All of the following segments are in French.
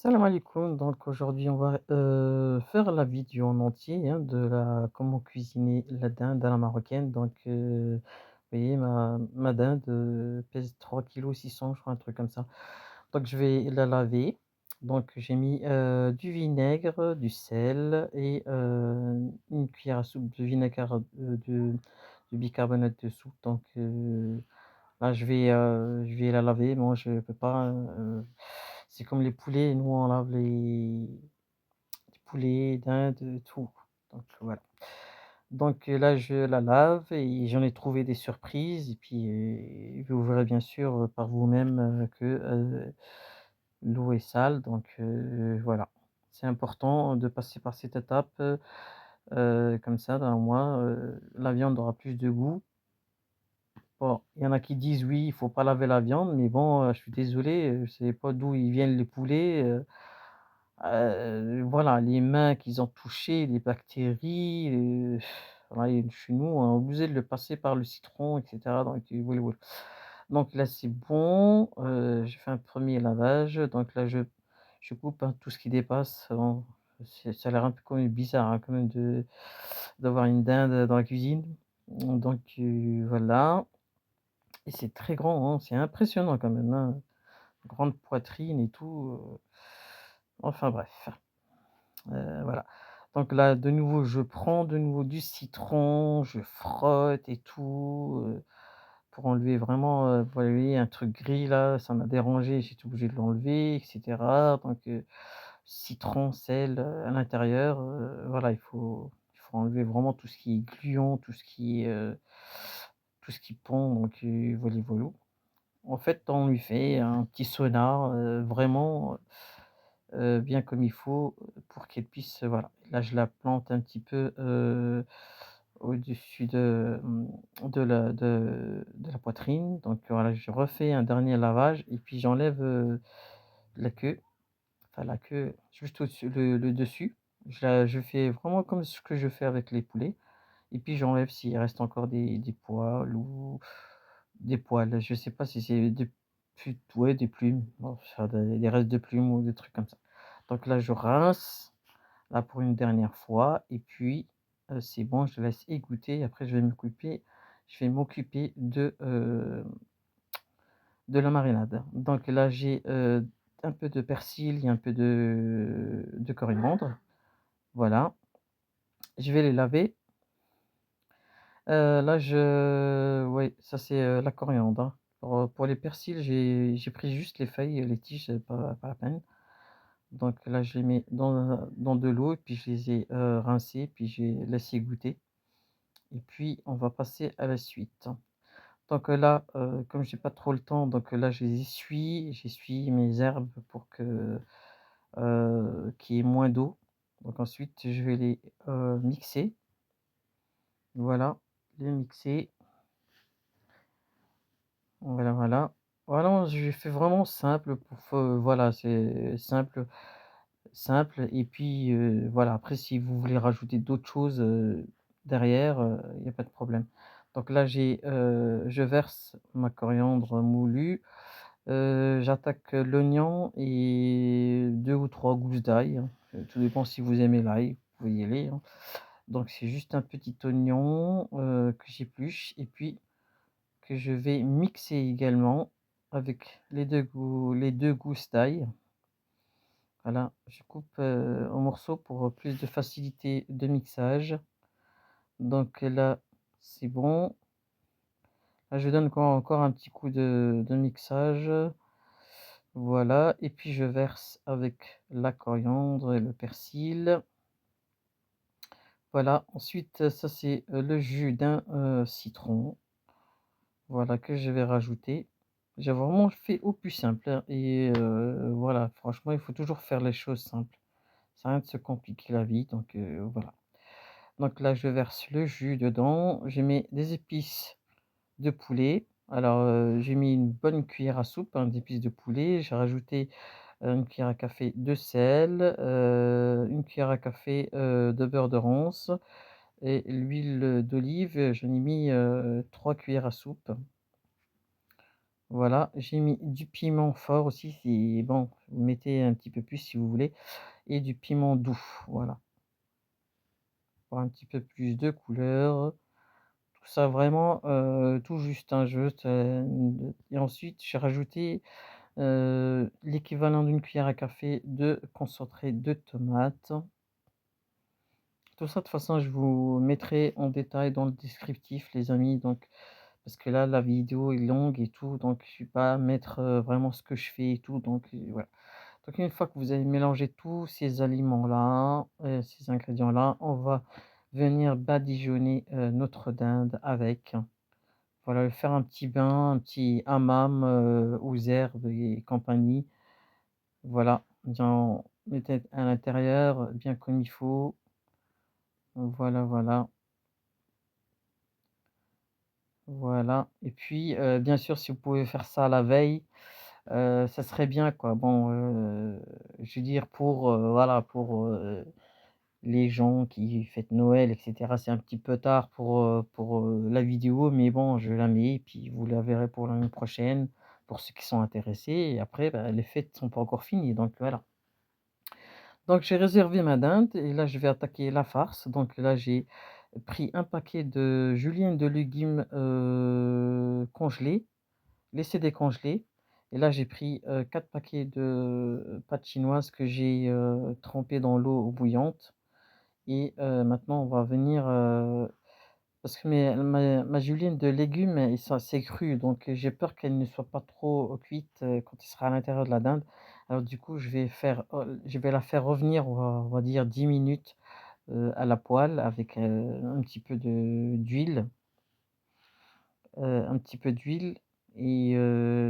Salam alaikum. Donc aujourd'hui, on va faire la vidéo en entier de la comment cuisiner la dinde à la marocaine. Donc, vous voyez, ma dinde pèse 3 kg 600, je crois, un truc comme ça. Donc, je vais la laver. Donc, j'ai mis du vinaigre, du sel et une cuillère à soupe de vinaigre de bicarbonate de soude. Donc, là, je vais la laver. Moi, je peux pas. C'est comme les poulets, nous on lave les poulets, dinde, tout. Donc voilà. Donc là, je la lave et j'en ai trouvé des surprises et puis, vous verrez bien sûr, par vous-même, que, l'eau est sale donc voilà. C'est important de passer par cette étape, comme ça, dans moins, la viande aura plus de goût. Bon, il y en a qui disent: «Oui, il faut pas laver la viande», mais bon, je suis désolé, je sais pas d'où ils viennent les poulets, voilà, les mains qu'ils ont touchées, les bactéries, voilà et chez nous, on est obligé de le passer par le citron et cetera donc voilà, voilà. Donc là, c'est bon, j'ai fait un premier lavage, donc là, je coupe, tout ce qui dépasse. Bon, ça a l'air un peu quand même bizarre, quand même de d'avoir une dinde dans la cuisine. Donc voilà et c'est très grand, c'est impressionnant quand même, grande poitrine et tout, enfin bref. Voilà. Donc là, de nouveau, je prends de nouveau du citron, je frotte et tout, pour enlever vraiment, vous voyez un truc gris là, ça m'a dérangé, j'étais obligé de l'enlever et cetera. Donc citron, sel, à l'intérieur, voilà, il faut enlever vraiment tout ce qui est gluant, tout ce qui pond, donc voli voilou. En fait, on lui fait un petit sauna, vraiment, bien comme il faut, pour qu'elle puisse, voilà. Là, je la plante un petit peu, au-dessus de la poitrine. Donc voilà, je refais un dernier lavage et puis j'enlève, la queue, enfin la queue juste au-dessus, le dessus. Je fais vraiment comme ce que je fais avec les poulets et puis j'enlève s'il reste encore des poils ou des poils. Je sais pas si c'est ouais, des plumes, bon, ça des restes de plumes ou des trucs comme ça. Donc là, je rince, là, pour une dernière fois et puis, c'est bon, je laisse égoutter. Après je vais m'occuper de la marinade. Donc là, j'ai, un peu de persil et un peu de coriandre. Voilà, je vais les laver. Là, ouais, ça c'est, la coriandre, pour les persils, j'ai pris juste les feuilles, les tiges, pas la peine. Donc là, je les mets dans de l'eau et puis je les ai, rincés, puis j'ai laissé égoutter et puis on va passer à la suite. Donc là, comme j'ai pas trop le temps, donc là, j'essuie mes herbes pour qu'il y ait moins d'eau. Donc ensuite, je vais les, mixer. Voilà, les mixer. Voilà, voilà. Voilà, je fais vraiment simple pour voilà, c'est simple simple et puis, voilà, après si vous voulez rajouter d'autres choses, derrière, il y a pas de problème. Donc là, je verse ma coriandre moulue, j'attaque l'oignon et 2 ou 3 gousses d'ail, tout dépend si vous aimez l'ail, vous pouvez y aller, hein. Donc c'est juste un petit oignon, que j'épluche et puis que je vais mixer également avec les deux gousses d'ail. Voilà, je coupe, en morceaux pour, plus de facilité de mixage. Donc là, c'est bon. Là, je donne encore un petit coup de mixage. Voilà et puis je verse avec la coriandre et le persil. Voilà, ensuite, ça c'est, le jus d'un, citron. Voilà, que je vais rajouter. J'ai vraiment fait au plus simple, et voilà, franchement, il faut toujours faire les choses simples. Ça sert à rien de se compliquer la vie, donc voilà. Donc là, je verse le jus dedans, je mets des épices de poulet. Alors, j'ai mis une bonne cuillère à soupe, d'épices de poulet. J'ai rajouté, une cuillère à café de sel, une cuillère à café, de beurre de ronce et l'huile d'olive, j'en ai mis, 3 cuillères à soupe. Voilà, j'ai mis du piment fort aussi, c'est bon, vous mettez un petit peu plus si vous voulez et du piment doux, voilà, pour un petit peu plus de couleur. Tout ça vraiment, tout juste, hein, juste, et ensuite j'ai rajouté, l'équivalent d'une cuillère à café de concentré de tomate. Tout ça, de toute façon, je vous mettrai en détail dans le descriptif, les amis, donc parce que là, la vidéo est longue et tout, donc je vais pas mettre, vraiment ce que je fais et tout, donc voilà. Donc une fois que vous avez mélangé tous ces aliments-là, ces ingrédients-là, on va venir badigeonner, notre dinde avec. Voilà, faire un petit bain, un petit hammam, aux herbes et compagnie. Voilà, bien mettre à l'intérieur, bien comme il faut. Voilà, voilà, voilà et puis, bien sûr, si vous pouvez faire ça la veille, ça serait bien, quoi. Bon, je veux dire pour, voilà, pour, les gens qui fêtent Noël et cetera, c'est un petit peu tard pour, la vidéo, mais bon, je la mets et puis vous la verrez pour l'année prochaine, pour ceux qui sont intéressés et après, bah, les fêtes sont pas encore finies, donc voilà. Donc j'ai réservé ma dinde et là, je vais attaquer la farce. Donc là, j'ai pris un paquet de julienne de légumes, congelés, laissés décongelés et là, j'ai pris, 4 paquets de pâtes chinoises que j'ai, trempées dans l'eau bouillante. Et maintenant on va venir, parce que ma julienne de légumes, ça c'est cru, donc j'ai peur qu'elle ne soit pas trop cuite, quand elle sera à l'intérieur de la dinde. Alors du coup, je vais la faire revenir, on va dire 10 minutes, à la poêle avec, un petit peu de d'huile, un petit peu d'huile et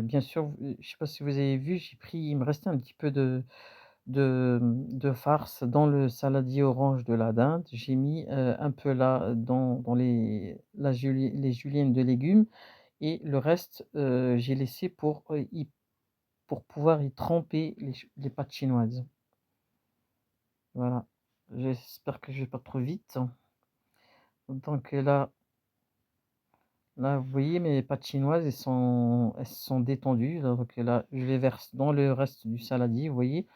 bien sûr, je sais pas si vous avez vu, il me restait un petit peu de farce dans le saladier orange de la dinde. J'ai mis, un peu là, dans les juliennes de légumes et le reste, j'ai laissé pour pouvoir y tremper les pâtes chinoises. Voilà. J'espère que je vais pas trop vite. Donc là, vous voyez mes pâtes chinoises, elles sont détendues. Donc là, je les verse dans le reste du saladier, vous voyez?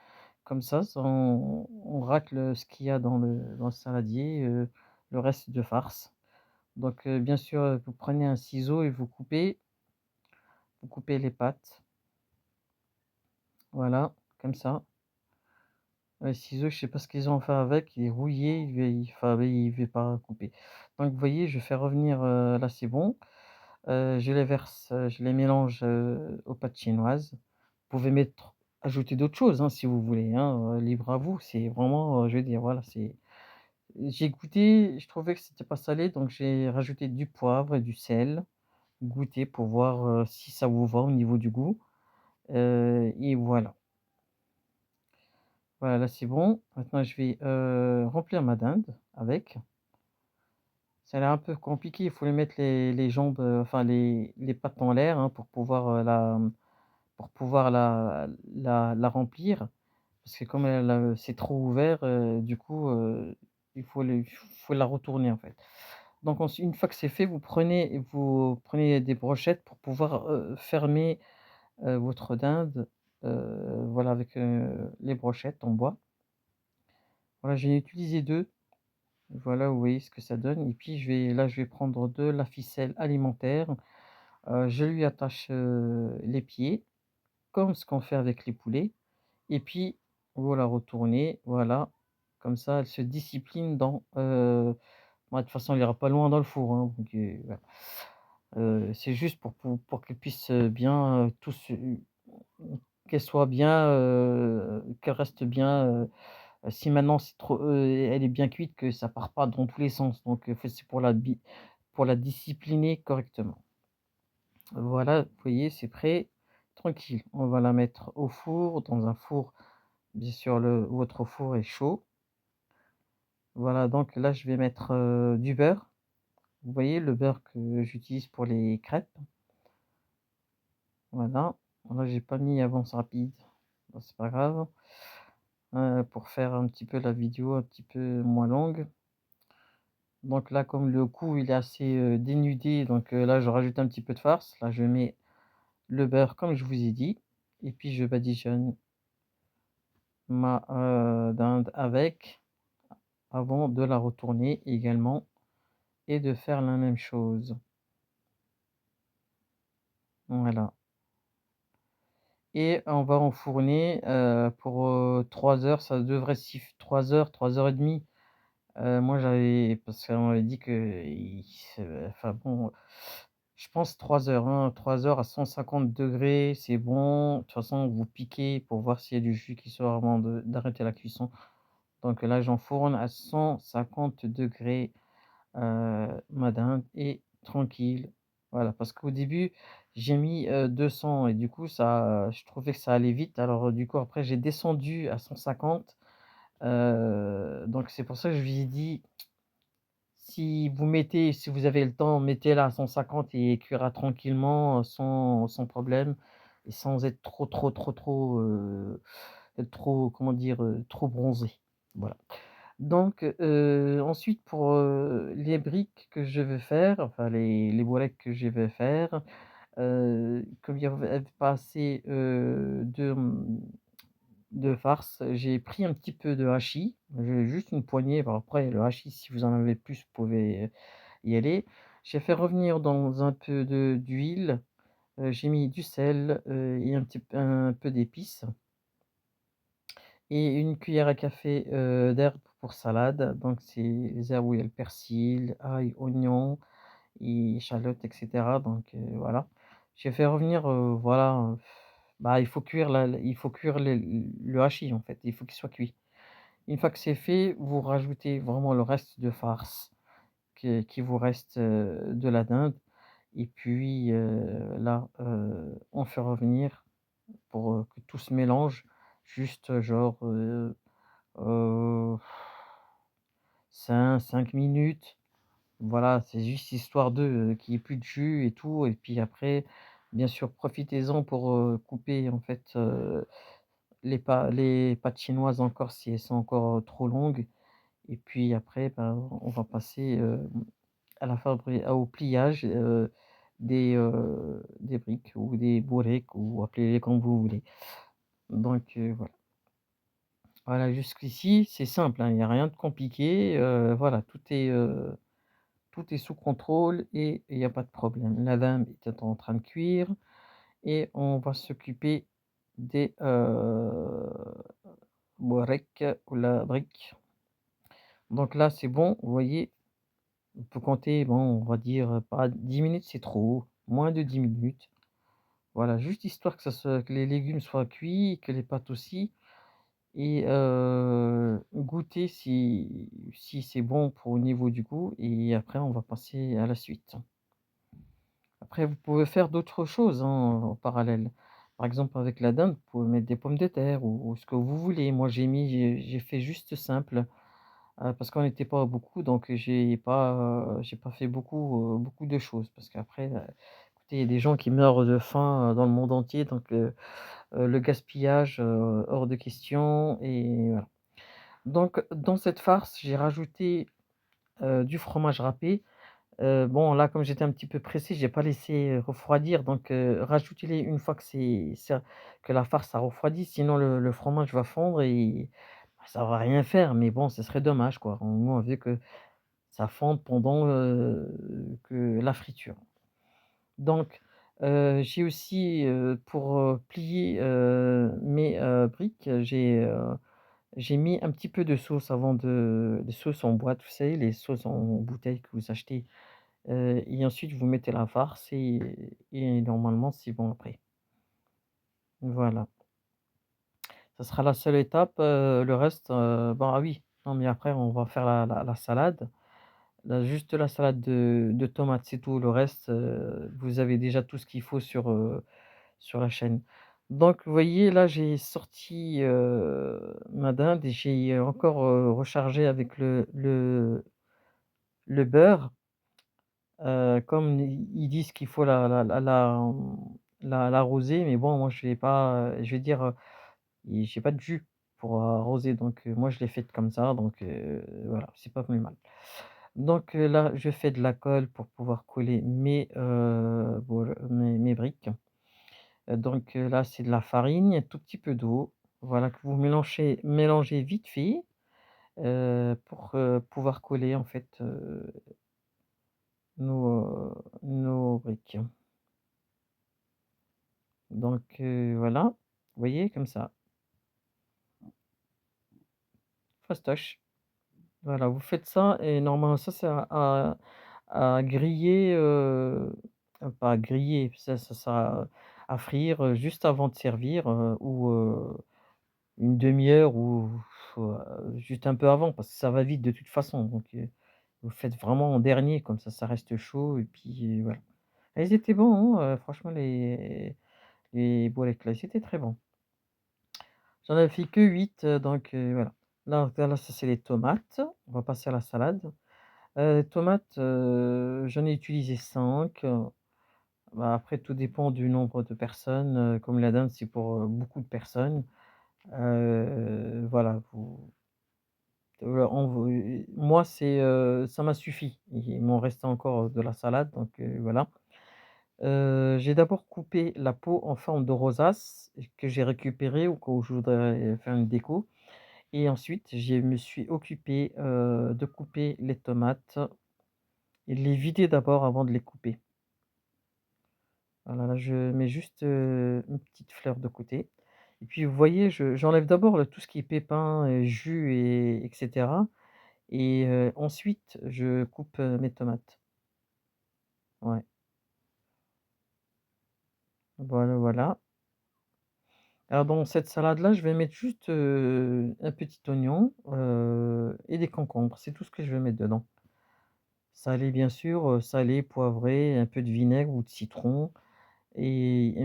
Comme ça on racle ce qu'il y a dans le saladier, le reste de farce. Donc bien sûr, vous prenez un ciseau et vous coupez les pâtes, voilà, comme ça. Le ciseau, je sais pas ce qu'ils ont fait avec, il est rouillé, il veut pas couper. Donc vous voyez, je fais revenir, là c'est bon, je les verse, je les mélange, aux pâtes chinoises. Vous pouvez ajouter d'autres choses, hein, si vous voulez, hein, libre à vous. C'est vraiment, je veux dire, voilà, j'ai goûté, je trouvais que c'était pas salé, donc j'ai rajouté du poivre et du sel, goûter pour voir, si ça vous va au niveau du goût, et voilà. Voilà, là c'est bon. Maintenant je vais, remplir ma dinde avec. Ça a l'air un peu compliqué, il faut les mettre les jambes, enfin les pattes en l'air, hein, pour pouvoir la remplir. Parce que comme c'est trop ouvert, du coup, il faut la retourner, en fait. Donc une fois que c'est fait, vous prenez des brochettes pour pouvoir, fermer, votre dinde, voilà avec, les brochettes en bois. Voilà, j'ai utilisé 2. Voilà, vous voyez ce que ça donne et puis je vais prendre de la ficelle alimentaire, je lui attache, les pieds comme ce qu'on fait avec les poulets et puis vous la retournez, voilà, comme ça elle se discipline bah, de toute façon elle ira pas loin dans le four, hein, donc voilà. C'est juste pour qu'elle puisse, bien, qu'elle soit bien, qu'elle reste bien, si maintenant elle est bien cuite que ça part pas dans tous les sens, donc c'est pour la discipliner correctement. Voilà, vous voyez, c'est prêt, tranquille. On va la mettre au four, dans un four, bien sûr votre four est chaud. Voilà, donc là je vais mettre, du beurre. Vous voyez le beurre que j'utilise pour les crêpes? Voilà. Là j'ai pas mis avance rapide, bon c'est pas grave, pour faire un petit peu la vidéo un petit peu moins longue. Donc là, comme le cou il est assez, dénudé, donc là je rajoute un petit peu de farce. Là je mets le beurre comme je vous ai dit et puis je badigeonne ma, dinde avec avant de la retourner également et de faire la même chose. Voilà et on va enfourner, pour, 3 heures, ça devrait 3 heures et demie. Moi j'avais parce qu'on m'avait dit que enfin bon, je pense 3 heures, hein, 3 heures à 150 degrés, c'est bon. De toute façon, vous piquez pour voir s'il y a du jus qui sort avant de d'arrêter la cuisson. Donc là, j'enfourne à 150 degrés ma dinde et tranquille. Voilà, parce qu'au début, j'ai mis, 200 et du coup ça je trouvais que ça allait vite. Alors, du coup après j'ai descendu à 150, donc c'est pour ça que je lui ai dit: Si vous avez le temps, mettez-la à 150 et elle cuira tranquillement, sans problème et sans être être trop, comment dire? Trop bronzé. Voilà. Donc, ensuite pour, les briques que je vais faire, enfin les bollecs que je vais faire, comme il y avait pas assez, de farce, j'ai pris un petit peu de hachis, j'ai juste une poignée, bon après le hachis si vous en avez plus, vous pouvez y aller. J'ai fait revenir dans un peu de d'huile, j'ai mis du sel, et un peu d'épices et une cuillère à café, d'herbes pour salade. Donc c'est les herbes où il y a le persil, ail, oignon et échalotes et cetera. Donc voilà. J'ai fait revenir, voilà, bah, il faut cuire le hachis en fait, il faut qu'il soit cuit. Une fois que c'est fait, vous rajoutez vraiment le reste de farce qui vous reste, de la dinde et puis, là, on fait revenir pour, que tout se mélange, juste genre, heu, 5 minutes. Voilà, c'est juste histoire de, qu'il y ait plus de jus et tout et puis après, bien sûr, profitez-en pour, couper en fait, les pâtes chinoises encore si elles sont encore, trop longues et puis après, ben, on va passer, à la au pliage, des briques ou des bourrées ou appelez-les comme vous voulez. Donc voilà. Voilà, jusqu'ici, c'est simple, hein, il y a rien de compliqué, voilà, tout est sous contrôle et il y a pas de problème. La dinde est en train de cuire et on va s'occuper des, boureks ou la brique. Donc là, c'est bon, vous voyez, on peut compter, bon, on va dire, pas 10 minutes, c'est trop, moins de 10 minutes. Voilà, juste histoire que les légumes soient cuits, que les pâtes aussi et goûter si c'est bon pour au niveau du goût et après on va passer à la suite. Après vous pouvez faire d'autres choses, hein, en parallèle. Par exemple avec la dinde, vous pouvez mettre des pommes de terre ou ce que vous voulez. Moi j'ai fait juste simple, parce qu'on n'était pas beaucoup donc j'ai pas fait beaucoup de choses parce qu'après, écoutez, il y a des gens qui meurent de faim, dans le monde entier donc le gaspillage, hors de question et voilà. Donc dans cette farce, j'ai rajouté, du fromage râpé. Bon là, comme j'étais un petit peu pressé, j'ai pas laissé, refroidir donc rajoutez-les une fois que c'est ça que la farce a refroidi, sinon le fromage va fondre et bah, ça va rien faire, mais bon, ce serait dommage quoi. Au moins on veut que ça fonde pendant, que la friture. Donc j'ai aussi, pour, plier, mes, briques, j'ai mis un petit peu de sauce avant de sauce en boîte, vous savez, les sauces en bouteille que vous achetez, et ensuite vous mettez la farce et normalement c'est bon après. Voilà, ça sera la seule étape, le reste, bon ah oui, non mais après on va faire la salade, juste la salade de tomates, c'est tout. Le reste, vous avez déjà tout ce qu'il faut sur la chaîne. Donc vous voyez là, j'ai sorti, ma dinde et j'ai encore, rechargé avec le beurre, comme ils disent qu'il faut l'arroser, mais bon moi je vais pas, je vais dire, j'ai pas de jus pour arroser donc moi je l'ai faite comme ça donc voilà, c'est pas plus mal. Donc là, je fais de la colle pour pouvoir coller mes briques. Là, c'est de la farine, un tout petit peu d'eau, voilà, que vous mélangez vite fait, pour, pouvoir coller en fait, nos briques. Voilà, vous voyez comme ça, fastoche. Voilà, vous faites ça et normalement ça c'est à griller, pas à griller, ça sera à frire, juste avant de servir, ou, une demi heure ou juste un peu avant parce que ça va vite de toute façon vous faites vraiment en dernier comme ça reste chaud et puis, voilà. Elles étaient bons, hein, franchement les bolets là, c'était très bon. J'en avais fait que 8, voilà. Là, ça c'est les tomates. On va passer à la salade. Tomates, j'en ai utilisé 5. Bah, après tout dépend du nombre de personnes, comme la dinde, c'est pour, beaucoup de personnes. Voilà, moi ça m'a suffi. Il m'en restait encore de la salade voilà. J'ai d'abord coupé la peau en forme de rosace que j'ai récupérée au cas où je voudrais faire une déco et ensuite je me suis occupé, de couper les tomates et de les vider d'abord avant de les couper. Voilà, là je mets juste, une petite fleur de côté et puis vous voyez j'enlève d'abord tout ce qui est pépins, jus et cetera et ensuite je coupe, mes tomates. Ouais, voilà, voilà. Alors dans cette salade-là, je vais mettre juste, un petit oignon, et des concombres. C'est tout ce que je vais mettre dedans. Salé bien sûr, salé, poivré, un peu de vinaigre ou de citron et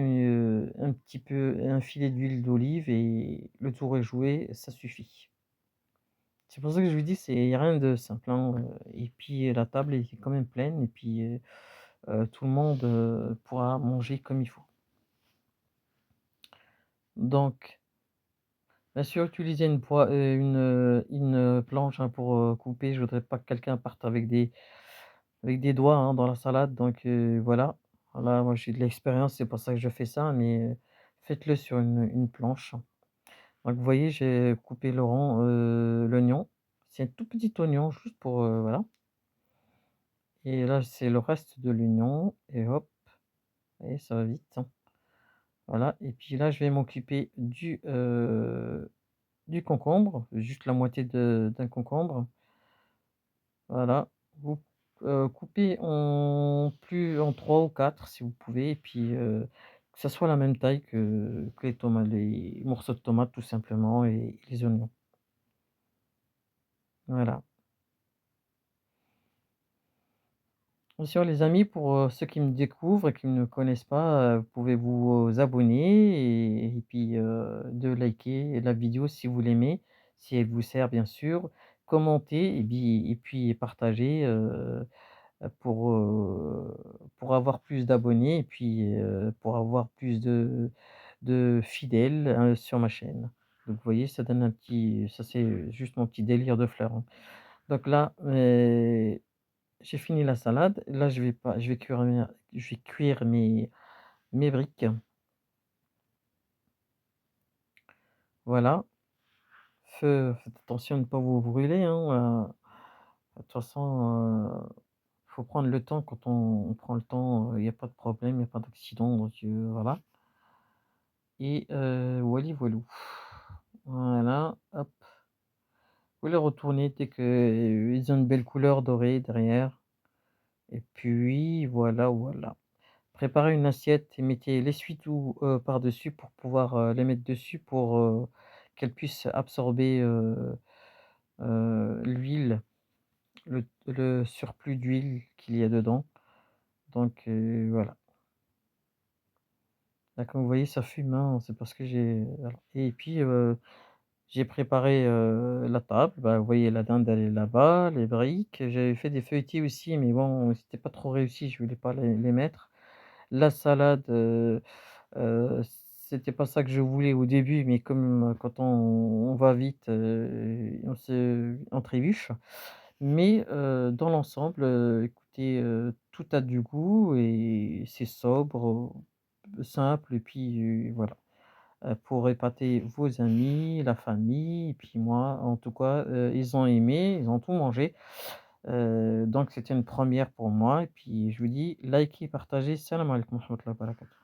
un petit peu un filet d'huile d'olive et le tour est joué, ça suffit. C'est pour ça que je vous dis, c'est il y a rien de simple, hein, et puis la table est quand même pleine et puis, tout le monde, pourra manger comme il faut. Donc bien sûr, utiliser une planche, hein, pour, couper. Je voudrais pas que quelqu'un parte avec des doigts, hein, dans la salade voilà. Voilà, moi j'ai de l'expérience, c'est pour ça que je fais ça, mais faites-le sur une planche. Donc vous voyez, j'ai coupé l'oignon. C'est un tout petit oignon juste pour, voilà et là, c'est le reste de l'oignon et hop et ça va vite, hein. Voilà et puis là, je vais m'occuper du concombre, juste la moitié d'un concombre. Voilà, vous, coupez en 3 ou 4 si vous pouvez et puis, que ça soit la même taille que les morceaux de tomates tout simplement et les oignons. Voilà. Bien sûr les amis, pour, ceux qui me découvrent et qui ne me connaissent pas, vous pouvez vous abonner et puis, de liker la vidéo si vous l'aimez, si elle vous sert bien sûr. Commenter et puis partager, pour avoir plus d'abonnés et puis, pour avoir plus de fidèles, sur ma chaîne. Donc vous voyez, ça donne un petit ça c'est juste mon petit délire de fleur, hein. Donc là, j'ai fini la salade. Là, je vais cuire mes briques. Voilà. Faites attention de ne pas vous brûler, hein, de toute façon, faut prendre le temps quand on prend le temps, il y a pas de problème, il y a pas d'accident voilà. Et voilà voilou. Voilà, hop. Vous les retournez dès qu'ils ont une belle couleur dorée derrière et puis voilà, voilà. Préparez une assiette et mettez l'essuie-tout, par-dessus pour pouvoir, les mettre dessus pour, qu'elles puissent absorber, l'huile, le surplus d'huile qu'il y a dedans. Voilà. Là, comme vous voyez, ça fume, hein, c'est parce que voilà et puis, j'ai préparé, la table, bah, vous voyez la dinde elle est là-bas, les briques, j'avais fait des feuilletés aussi mais bon, c'était pas trop réussi, je voulais pas les mettre. La salade, heu, c'était pas ça que je voulais au début mais comme, quand on va vite, on trébuche. Mais, dans l'ensemble, écoutez, tout a du goût et c'est sobre, simple et puis, voilà, pour épater vos amis, la famille et puis moi, en tout cas, ils ont aimé, ils ont tout mangé, donc c'était une première pour moi et puis je vous dis likez, partagez. Salam alaikum wa rahmatullahi wa barakatuh.